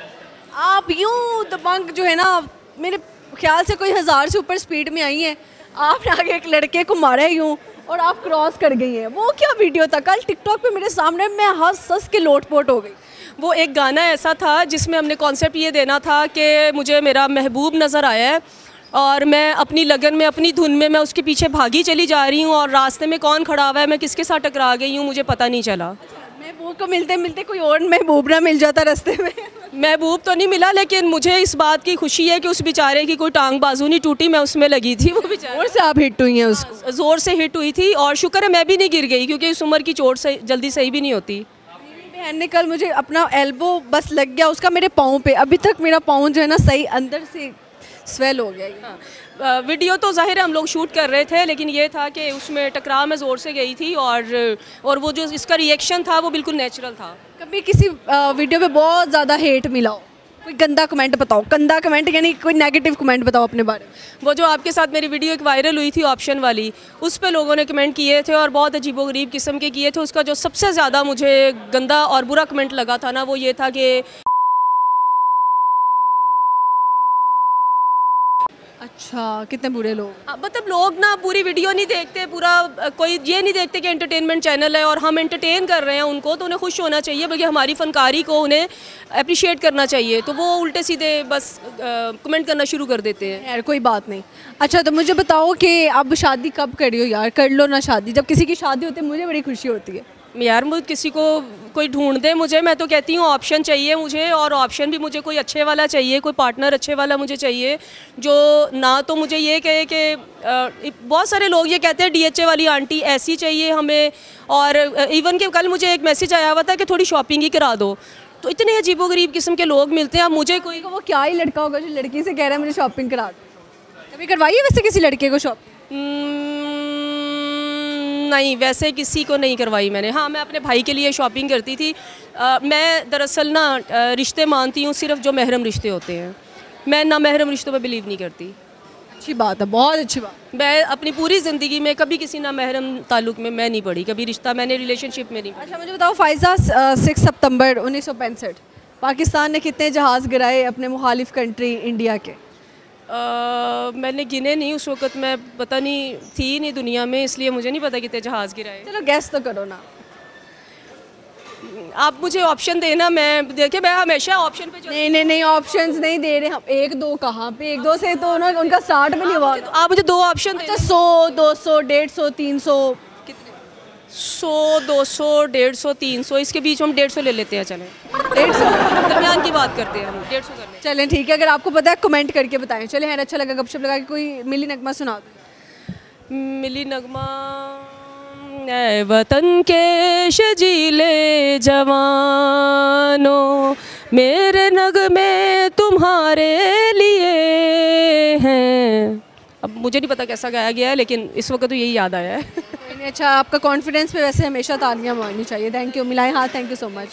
C: आप यूँ दबंग जो है ना, मेरे ख्याल से कोई 1000 से ऊपर स्पीड में आई हैं, आपने आगे एक लड़के को मारा है यूँ और आप क्रॉस कर गई हैं। वो क्या वीडियो था? कल टिकटॉक पे मेरे सामने, मैं हंस के लोटपोट हो गई।
G: वो एक गाना ऐसा था जिसमें हमने कॉन्सेप्ट ये देना था कि मुझे मेरा महबूब नज़र आया है और मैं अपनी लगन में, अपनी धुन में मैं उसके पीछे भागी चली जा रही हूँ और रास्ते में कौन खड़ा हुआ है, मैं किसके साथ टकरा गई हूँ, मुझे पता नहीं चला।
C: महबूब को मिलते मिलते कोई और महबूब ना मिल जाता रास्ते में।
G: महबूब तो नहीं मिला, लेकिन मुझे इस बात की खुशी है कि उस बेचारे की कोई टांग बाजू नहीं टूटी, मैं उसमें लगी थी। वो बेचारे
C: जोर से आप हिट हुई हैं उसको?
G: ज़ोर से हिट हुई थी और शुक्र है मैं भी नहीं गिर गई, क्योंकि इस उम्र की चोट से जल्दी सही भी नहीं होती।
C: मेरी बहन ने कल मुझे अपना एल्बो बस लग गया उसका मेरे पाँव पे, अभी तक मेरा पाँव जो है ना सही अंदर से स्वेल हो गया।
G: हाँ, वीडियो तो ज़ाहिर है हम लोग शूट कर रहे थे, लेकिन ये था कि उसमें टकराव में ज़ोर से गई थी और वो जो इसका रिएक्शन था वो बिल्कुल नेचुरल था।
C: कभी किसी वीडियो पे बहुत ज़्यादा हेट मिला हो, कोई गंदा कमेंट बताओ, गंदा कमेंट यानी कोई नेगेटिव कमेंट बताओ अपने बारे में।
G: वो जो आपके साथ मेरी वीडियो एक वायरल हुई थी ऑप्शन वाली, उस पे लोगों ने कमेंट किए थे और बहुत अजीबोगरीब किस्म के किए थे। उसका जो सबसे ज़्यादा मुझे गंदा और बुरा कमेंट लगा था ना, वो ये था कि
C: अच्छा, कितने बुरे लोग।
G: मतलब लोग ना पूरी वीडियो नहीं देखते, पूरा कोई ये नहीं देखते कि एंटरटेनमेंट चैनल है और हम एंटरटेन कर रहे हैं उनको, तो उन्हें खुश होना चाहिए, बल्कि हमारी फ़नकारी को उन्हें अप्रिशिएट करना चाहिए। तो वो उल्टे सीधे बस कमेंट करना शुरू कर देते हैं।
C: यार कोई बात नहीं। अच्छा, तो मुझे बताओ कि अब शादी कब कर रही हो? यार कर लो ना शादी, जब किसी की शादी होती है मुझे बड़ी खुशी होती है।
G: यार मुझे किसी को कोई ढूंढ दे मुझे, मैं तो कहती हूँ ऑप्शन चाहिए मुझे, और ऑप्शन भी मुझे कोई अच्छे वाला चाहिए, कोई पार्टनर अच्छे वाला मुझे चाहिए, जो ना तो मुझे ये कहे कि बहुत सारे लोग ये कहते हैं DHA वाली आंटी ऐसी चाहिए हमें, और इवन कि कल मुझे एक मैसेज आया हुआ था कि थोड़ी शॉपिंग ही करा दो। तो इतने अजीबोगरीब किस्म के लोग मिलते हैं। अब मुझे कोई,
C: वो क्या ही लड़का होगा जो लड़की से कह रहा है मुझे शॉपिंग करा दो? कभी करवाइए वैसे किसी लड़के को शॉपिंग?
G: नहीं, वैसे किसी को नहीं करवाई मैंने। हाँ, मैं अपने भाई के लिए शॉपिंग करती थी। मैं दरअसल ना रिश्ते मानती हूँ सिर्फ जो महरम रिश्ते होते हैं, मैं ना महरम रिश्तों पे बिलीव नहीं करती।
C: अच्छी बात है, बहुत अच्छी बात।
G: मैं अपनी पूरी ज़िंदगी में कभी किसी ना महरम ताल्लुक़ में मैं नहीं पड़ी, कभी रिश्ता मैंने रिलेशनशिप में नहीं पड़ी।
C: अच्छा मुझे बताओ फ़ायज़ा, 6 सितंबर 1965 पाकिस्तान ने कितने जहाज़ गिराए अपने मुखालिफ कंट्री इंडिया के?
G: मैंने गिने नहीं, उस वक़्त मैं पता नहीं थी नहीं दुनिया में, इसलिए मुझे नहीं पता कितने जहाज़ गिराए।
C: चलो गैस तो करो ना।
G: आप मुझे ऑप्शन देना, मैं देखिए मैं हमेशा ऑप्शन पे
C: नहीं ऑप्शंस नहीं दे रहे हम। 1-2 कहाँ पे, 1-2 से तो ना उनका स्टार्ट भी नहीं हुआ।
G: आप मुझे 2 ऑप्शन दें।
C: 100, 200, 150, 300।
G: 100, 200, 150, 300, इसके बीच हम 150 ले लेते हैं। चलें
C: 150
G: दरमियान की बात करते हैं हम, 150 कर लें।
C: चलें ठीक है, अगर आपको पता है कमेंट करके बताएं। चलें यार, अच्छा लगा गपशप लगा के। कोई मिली नगमा सुना दो।
G: मिली नगमा। ऐ वतन के शजीले जवानों, मेरे नगमे तुम्हारे लिए हैं। अब मुझे नहीं पता कैसा गाया गया है, लेकिन इस वक्त तो यही याद आया है।
C: अच्छा, आपका कॉन्फिडेंस पे वैसे हमेशा तालियां मारनी चाहिए। थैंक यू, मिलाएं हाथ। Thank you so much.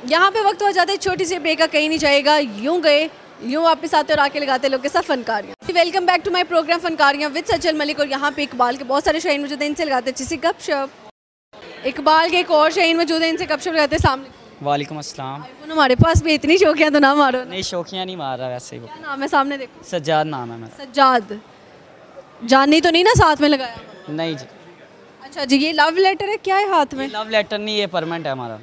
C: यहाँ पे वक्त हो जाता है छोटी सी ब्रेक का, कहीं नहीं जाएगा, यूँ गए यूँ वापस आते और आके लगाते लोग के साथ Funkariyan. Welcome back to my programme Funkariyan with Sachal Malik. और यहाँ पे इकबाल के बहुत सारे शाहीन मौजूद हैं, इनसे लगाते अच्छी सी गपशप। इकबाल के एक और शाहीन मौजूद हैं, इनसे गपशप लगाते। सामने
B: वालेकुम अस्सलाम।
C: हमारे पास भी इतनी शौकियाँ तो ना मारो।
B: नहीं, शौकियाँ नहीं मार रहा वैसे ही।
C: क्या नाम है? सामने देखो।
B: सज्जाद नाम है मेरा।
C: सज्जाद। जानी तो नहीं ना साथ में लगाया?
B: नहीं जी।
C: अच्छा जी, ये लव लेटर है क्या है हाथ में?
B: लव लेटर नहीं, ये परमेंट है हमारा।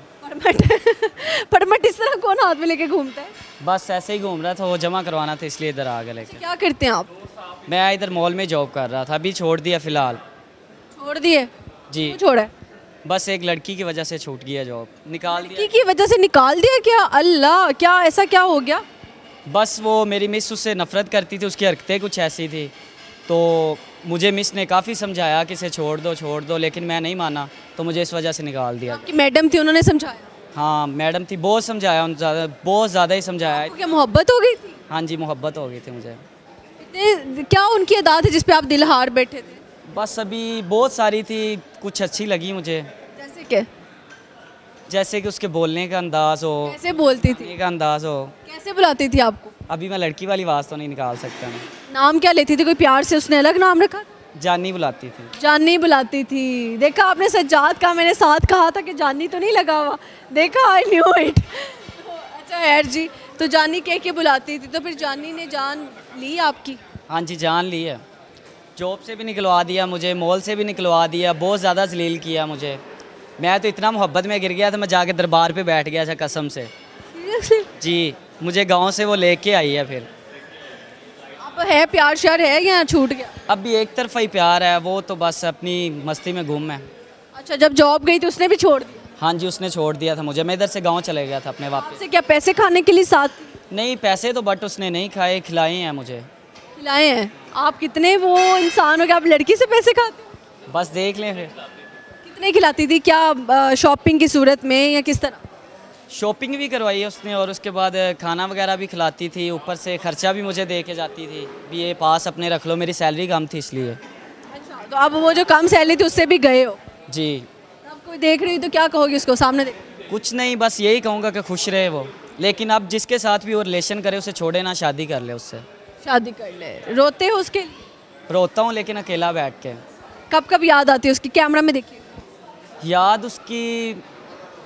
C: परमिट इस तरह कौन हाथ में लेके घूमता है?
B: बस ऐसे ही घूम रहा था, वो जमा करवाना था इसलिए इधर आ गया लेके।
C: क्या करते हैं आप?
B: मैं इधर मॉल में जॉब कर रहा था, अभी छोड़ दिया फ़िलहाल।
C: छोड़ दिए
B: जी।
C: छोड़ा है?
B: बस एक लड़की की वजह से छूट गया जॉब, निकाल दिया।
C: की वजह से निकाल दिया क्या? अल्लाह, क्या ऐसा क्या हो गया?
B: बस वो मेरी मिस उससे नफ़रत करती थी, उसकी हरकतें कुछ ऐसी थी, तो मुझे मिस ने काफ़ी समझाया कि इसे छोड़ दो, लेकिन मैं नहीं माना, तो मुझे इस वजह से निकाल दिया।
C: आपकी मैडम थी, उन्होंने समझाया?
B: हाँ मैडम थी, बहुत समझाया, बहुत ज़्यादा ही समझाया।
C: क्या मोहब्बत हो गई थी?
B: हाँ जी, मोहब्बत हो गई थी मुझे।
C: क्या उनकी अदा थी जिस पे आप दिल हार बैठे थे?
B: बस अभी बहुत सारी थी, कुछ अच्छी लगी मुझे,
C: जैसे क्या?
B: जैसे कि उसके बोलने का अंदाज़ हो,
C: कैसे बोलती थी?
B: बोलने का अंदाज़ हो।
C: कैसे बुलाती थी आपको?
B: अभी मैं लड़की वाली आवाज़ तो नहीं निकाल सकता मैं।
C: नाम क्या लेती थी? कोई प्यार से उसने अलग नाम रखा?
B: जानी बुलाती थी।
C: जानी बुलाती थी। देखा आपने सज्जाद का मैंने साथ कहा था कि जानी तो नहीं लगा हुआ, देखा, आई न्यू इट। अच्छा खैर जी, तो जानी कह के बुलाती थी, तो फिर जानी ने जान ली आपकी?
B: हाँ जी, जान ली है। जॉब से भी निकलवा दिया मुझे, मॉल से भी निकलवा दिया, बहुत ज़्यादा जलील किया मुझे। मैं तो इतना मोहब्बत में गिर गया था, मैं जाके दरबार पे बैठ गया था कसम से जी। मुझे गांव से वो लेके आई है। फिर
C: अब है प्यार श्यार है या छूट गया?
B: अब भी एक तरफा ही प्यार है, वो तो बस अपनी मस्ती में गुम है।
C: अच्छा, जब जॉब गई तो उसने भी छोड़ दिया?
B: हाँ जी, उसने छोड़ दिया था मुझे, मैं इधर से गाँव चले गया था अपने वापस।
C: आपसे क्या पैसे खाने के लिए साथ?
B: नहीं पैसे तो बट उसने नहीं खाए, खिलाए हैं मुझे।
C: खिलाए हैं? आप कितने वो इंसान हो कि आप लड़की से पैसे खाते हो?
B: बस देख लें फिर।
C: कितने खिलाती थी? क्या शॉपिंग की सूरत में या किस तरह?
B: शॉपिंग भी करवाई है उसने, और उसके बाद खाना वगैरह भी खिलाती थी, ऊपर से खर्चा भी मुझे दे के जाती थी भी ये पास अपने रख लो, मेरी सैलरी कम थी इसलिए।
C: अच्छा, तो अब वो जो कम सैलरी थी उससे भी गए हो?
B: जी।
C: अब कोई देख रही तो क्या कहोगे उसको सामने देख?
B: कुछ नहीं, बस यही कहूँगा कि खुश रहे वो, लेकिन अब जिसके साथ भी वो रिलेशन करे उसे छोड़े ना, शादी कर ले उससे।
C: शादी कर ले? रोते हो उसके लिए?
B: रोता हूँ लेकिन अकेला बैठ के।
C: कब कब याद आती है उसकी? कैमरा में देखिए।
B: याद उसकी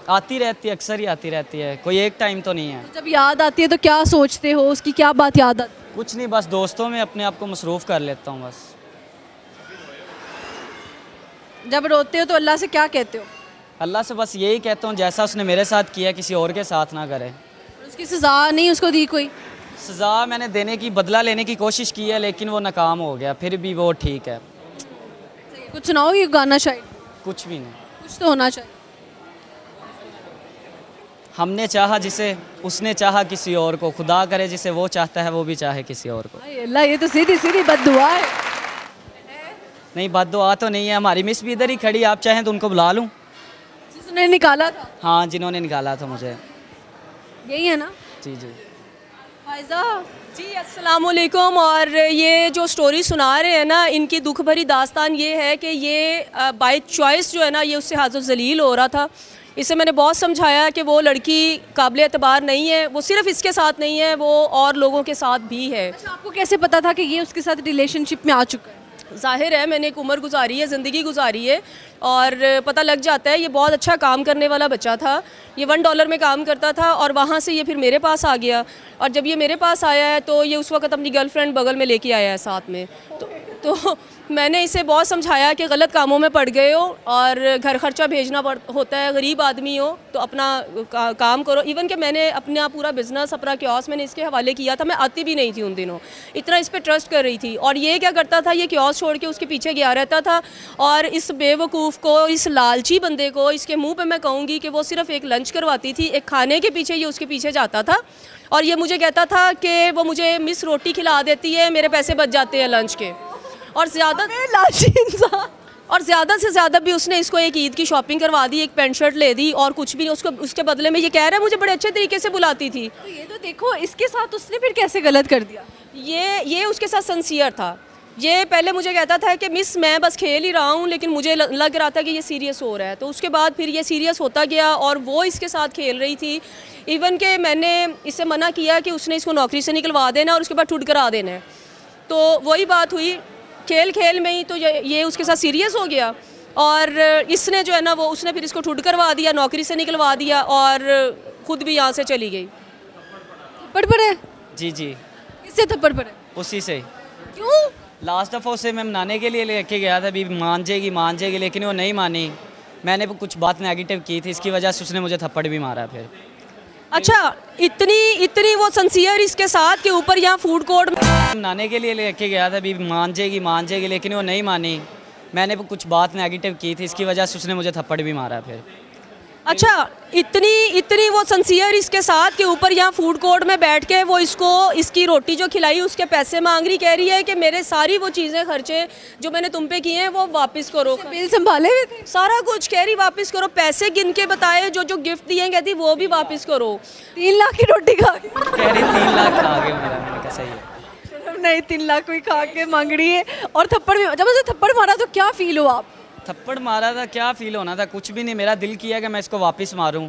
B: आती रहती है, अक्सर ही आती रहती है, कोई एक टाइम तो नहीं है।
C: जब याद आती है तो क्या सोचते हो? उसकी क्या बात याद आती है?
B: कुछ नहीं, बस दोस्तों में अपने आप को मसरूफ़ कर लेता हूँ बस।
C: जब रोते हो तो अल्लाह से क्या कहते हो?
B: अल्लाह से बस यही कहता हूँ जैसा उसने मेरे साथ किया किसी और के साथ ना करे।
C: उसकी सज़ा नहीं उसको दी कोई?
B: सज़ा मैंने देने की, बदला लेने की कोशिश की है, लेकिन वो नाकाम हो गया, फिर भी वो ठीक है।
C: कुछ सुनाओ ये गाना शायद।
B: कुछ भी नहीं,
C: कुछ तो होना चाहिए।
B: हमने चाहा जिसे, उसने चाहा किसी और को, खुदा करे जिसे वो चाहता है वो भी चाहे किसी और को।
C: अल्लाह, ये तो सीधी सीधी बद्दुआ है।
B: नहीं बद्दुआ तो नहीं है, हमारी मिस भी इधर ही खड़ी, आप चाहें तो उनको बुला लूँ।
C: जिसने निकाला था?
B: हाँ, जिन्होंने निकाला था मुझे।
C: यही है ना?
B: जी जी।
C: फायजा
G: जी, अस्सलाम वालेकुम। और ये जो स्टोरी सुना रहे हैं ना, इनकी दुख भरी दास्तान ये है कि ये बाय चॉइस जो है ना, ये उससे हाज़िर ज़लील हो रहा था। इसे मैंने बहुत समझाया कि वो लड़की काबिल एतबार नहीं है, वो सिर्फ इसके साथ नहीं है, वो और लोगों के साथ भी है।
C: अच्छा, आपको कैसे पता था कि ये उसके साथ रिलेशनशिप में आ चुका है?
G: ज़ाहिर है, मैंने एक उम्र गुजारी है, ज़िंदगी गुजारी है, और पता लग जाता है। ये बहुत अच्छा काम करने वाला बच्चा था, ये $1 में काम करता था, और वहाँ से ये फिर मेरे पास आ गया। और जब ये मेरे पास आया है तो ये उस वक्त अपनी गर्लफ्रेंड बगल में लेके आया है साथ में। तो मैंने इसे बहुत समझाया कि गलत कामों में पड़ गए हो और घर खर्चा भेजना होता है, गरीब आदमी हो तो अपना काम करो। इवन कि मैंने अपना पूरा बिज़नेस, अपना क्योस मैंने इसके हवाले किया था। मैं आती भी नहीं थी उन दिनों, इतना इस पर ट्रस्ट कर रही थी। और ये क्या करता था, ये क्योस छोड़ के उसके पीछे गया रहता था। और इस बेवकूफ़ को, इस लालची बंदे को, इसके मुँह पर मैं कहूँगी कि वो सिर्फ एक लंच करवाती थी, एक खाने के पीछे ये उसके पीछे जाता था। और ये मुझे कहता था कि वो मुझे मिस रोटी खिला देती है, मेरे पैसे बच जाते हैं लंच के। और ज़्यादा लालची इंसान, और ज़्यादा से ज़्यादा भी उसने इसको एक ईद की शॉपिंग करवा दी, एक पेंट शर्ट ले दी, और कुछ भी उसको उसके बदले में ये कह रहा है मुझे बड़े अच्छे तरीके से बुलाती थी।
C: तो ये तो देखो, इसके साथ उसने फिर कैसे गलत कर दिया?
G: ये उसके साथ सिंसियर था। ये पहले मुझे कहता था कि मिस मैं बस खेल ही रहा हूँ, लेकिन मुझे लग रहा था कि ये सीरियस हो रहा है। तो उसके बाद फिर ये सीरियस होता गया और वो इसके साथ खेल रही थी। इवन कि मैंने इससे मना किया कि उसने इसको नौकरी से निकलवा देना और उसके बाद ठुट करा देना है। तो वही बात हुई, खेल खेल में ही तो ये उसके साथ सीरियस हो गया। और इसने जो है ना, वो उसने फिर इसको ठुट करवा दिया, नौकरी से निकलवा दिया, और ख़ुद भी यहाँ से चली गई।
C: थप्पड़ पड़े?
B: जी जी।
C: किससे थप्पड़ पड़े?
B: उसी से।
C: क्यों?
B: लास्ट दफ़ा उसे मैं मनाने के लिए लेके गया था, अभी मान जाएगी, लेकिन वो नहीं मानी। मैंने कुछ बात नेगेटिव की थी, इसकी वजह से उसने मुझे थप्पड़ भी मारा फिर।
G: अच्छा, इतनी वो सिंसियर इसके साथ के ऊपर यहाँ फूड कोर्ट
B: मनाने के लिए लेके गया था, अभी मान जाएगी, लेकिन वो नहीं मानी। मैंने कुछ बात नेगेटिव की थी, इसकी वजह से उसने मुझे थप्पड़ भी मारा फिर।
G: अच्छा, इतनी वो सिंसियर इसके साथ के ऊपर यहाँ फूड कोर्ट में बैठ के वो इसकी रोटी जो खिलाई उसके पैसे मांग रही, कह रही है कि मेरे सारी वो चीज़ें खर्चे जो मैंने तुम पे किए हैं वो वापस करो।
C: बिल संभाले हुए थे,
G: सारा कुछ कह रही वापस करो, पैसे गिन के बताए जो गिफ्ट दिए कहती वो भी वापस करो।
C: 3 लाख की रोटी खा के
B: कह रही 3 लाख खा गए मेरा। मैंने कहा सही है।
C: नहीं, 3 लाख कोई खा के मांग रही है। और थप्पड़ भी, जब उसे थप्पड़ मारा तो क्या फील हुआ आप?
B: थप्पड़ मारा था, क्या फील होना था, कुछ भी नहीं। मेरा दिल किया कि मैं इसको वापस मारूं,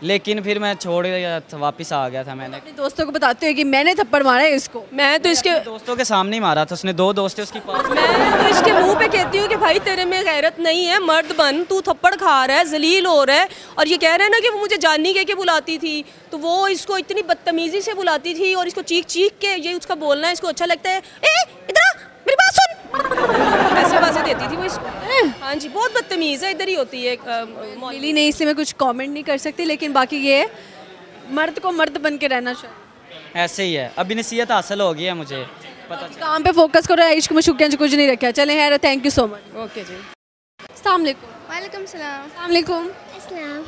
B: लेकिन फिर मैं छोड़ गया, वापस आ गया था। मैंने
C: अपने दोस्तों को बताते हो कि मैंने थप्पड़ मारा है इसको?
G: मैं तो इसके
B: दोस्तों के सामने ही मारा था। उसने 2 दोस्त थे उसकी पास।
G: मैं तो इसके मुंह पे कहती हूँ कि भाई तेरे में गैरत नहीं है, मर्द बन, तू थप्पड़ खा रहा है, जलील हो रहा है। और ये कह रहा है ना कि वो मुझे जाननी कह के बुलाती थी, तो वो इसको इतनी बदतमीजी से बुलाती थी और इसको चीख चीख के ये उसका बोलना है इसको अच्छा लगता है। ए इधर मेरी बात सुन, ऐसे आवाज़ें देती थी वो इसको। हाँ जी, बहुत बदतमीज़ है, इधर ही होती है।
C: मिली नहीं इसलिए मैं कुछ कमेंट नहीं कर सकती, लेकिन बाकी ये है, मर्द को मर्द बन के रहना चाहिए।
B: ऐसे ही है। अभी नसीहत हासिल हो गई है मुझे, पता चला।
C: काम पे फोकस करो, इश्क में शुक्रिया कुछ नहीं रखा। चले यार, thank you so much.
G: Okay जी।
C: अस्सलाम वालेकुम।
F: वालेकुम सलाम।
C: अस्सलाम वालेकुम।
F: इस्लाम।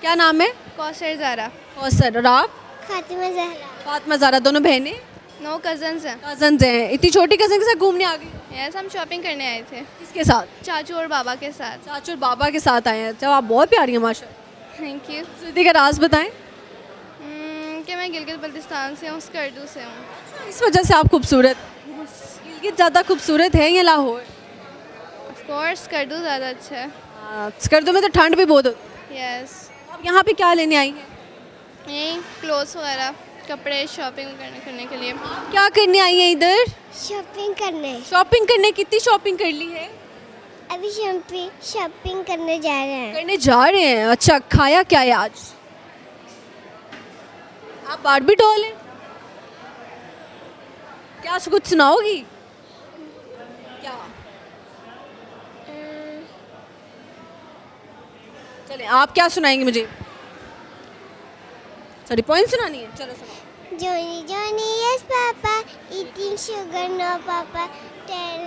C: क्या नाम है?
F: कौसर ज़ारा।
C: कौसर। और आप?
F: फातिमा जहरा।
C: फातिमा ज़ारा। दोनों बहनें?
F: 9 कज़न्स हैं।
C: कजन्स हैं। इतनी छोटी कजन के साथ घूमने आ गई?
F: यस, हम शॉपिंग करने आए थे
C: किसके साथ?
F: चाचू और बाबा के साथ।
C: चाचू और बाबा के साथ आए हैं। अच्छा, आप बहुत प्यारी हैं माशाल्लाह।
F: Thank you.
C: स्वीटी का राज बताएं।
F: कि मैं गिलगित बल्तिस्तान से हूँ, स्कर्दू से हूँ।
C: इस वजह से आप खूबसूरत। गिलगित ज़्यादा खूबसूरत है या लाहौर?
F: ऑफ कोर्स स्कर्दू ज़्यादा अच्छा है।
C: स्कर्दू में तो ठंड भी बहुत होती है।
F: यस।
C: आप यहाँ पे क्या लेने आई हैं?
F: यही क्लोथ्स वगैरह, कपड़े शॉपिंग करने के लिए।
C: क्या करने आई हैं इधर?
F: शॉपिंग करने।
C: शॉपिंग करने। कितनी शॉपिंग कर ली है?
F: अभी शॉपिंग करने जा रहे हैं।
C: करने जा रहे हैं। अच्छा, खाया क्या है आज? आप बारबी डॉल हैं? क्या कुछ सुनाओगी? क्या? चले, आप क्या सुनाएंगे मुझे? सॉरी, पॉइंट सुनानी है? चलो सुनाओ।
F: Johnny, Johnny, yes, Papa. Eating sugar, no, Papa. Tell.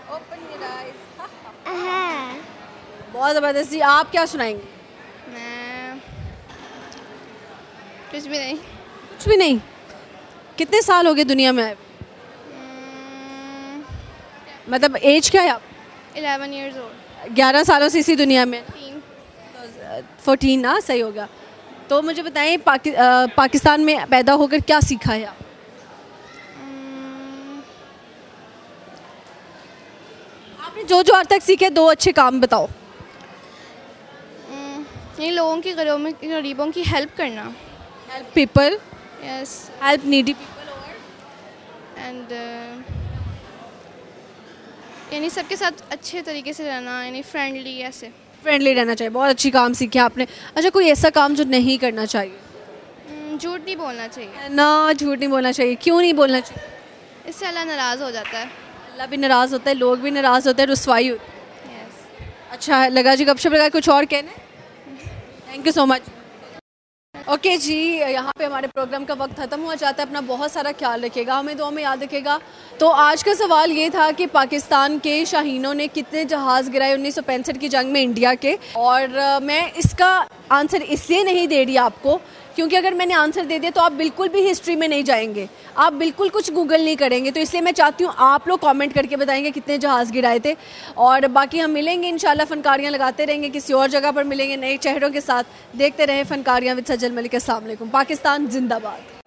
C: Open your eyes.
F: हाँ।
C: बहुत ज़बरदस्त जी। आप क्या सुनाएंगे?
F: मैं कुछ भी नहीं।
C: कुछ भी नहीं। कितने साल हो गए दुनिया में आए? मतलब एज क्या है आप?
F: 11 years old।
C: 11 सालों से इसी दुनिया में?
F: 3।
C: 14 ना, सही हो गया। तो मुझे बताएं, पाकिस्तान में पैदा होकर क्या सीखा है आप? आपने जो आज तक सीखे, 2 अच्छे काम बताओ।
F: ये लोगों की गरीबों की हेल्प करना।
C: Help people.
F: Yes.
C: Help needy people. और
F: एंड यानी सबके साथ अच्छे तरीके से रहना, यानी फ्रेंडली, ऐसे
C: फ्रेंडली रहना चाहिए। बहुत अच्छी काम सीखे आपने। अच्छा, कोई ऐसा काम जो नहीं करना चाहिए?
F: झूठ नहीं बोलना चाहिए
C: ना। झूठ नहीं बोलना चाहिए। क्यों नहीं बोलना चाहिए?
F: इससे अल्लाह नाराज़ हो जाता है।
C: अल्लाह भी नाराज़ होता है, लोग भी नाराज़ होते हैं, रुसवाई होती है।
F: यस।
C: अच्छा लगा जी, गपशप लगा। कुछ और कहना? Thank you so much. Okay जी, यहाँ पे हमारे प्रोग्राम का वक्त ख़त्म हुआ चाहता है। अपना बहुत सारा ख्याल रखिएगा, हमें दुआ में याद रखिएगा। तो आज का सवाल ये था कि पाकिस्तान के शाहीनों ने कितने जहाज़ गिराए 1965 की जंग में इंडिया के। और मैं इसका आंसर इसलिए नहीं दे रही आपको क्योंकि अगर मैंने आंसर दे दिया तो आप बिल्कुल भी हिस्ट्री में नहीं जाएंगे, आप बिल्कुल कुछ गूगल नहीं करेंगे। तो इसलिए मैं चाहती हूँ आप लोग कमेंट करके बताएंगे कितने जहाज़ गिराए थे। और बाकी हम मिलेंगे इंशाल्लाह, फ़नकारियाँ लगाते रहेंगे, किसी और जगह पर मिलेंगे नए चेहरों के साथ। देखते रहें फ़नकारियाँ विद सज्जल मलिक। अस्सलाम वालेकुम। पाकिस्तान जिंदाबाद।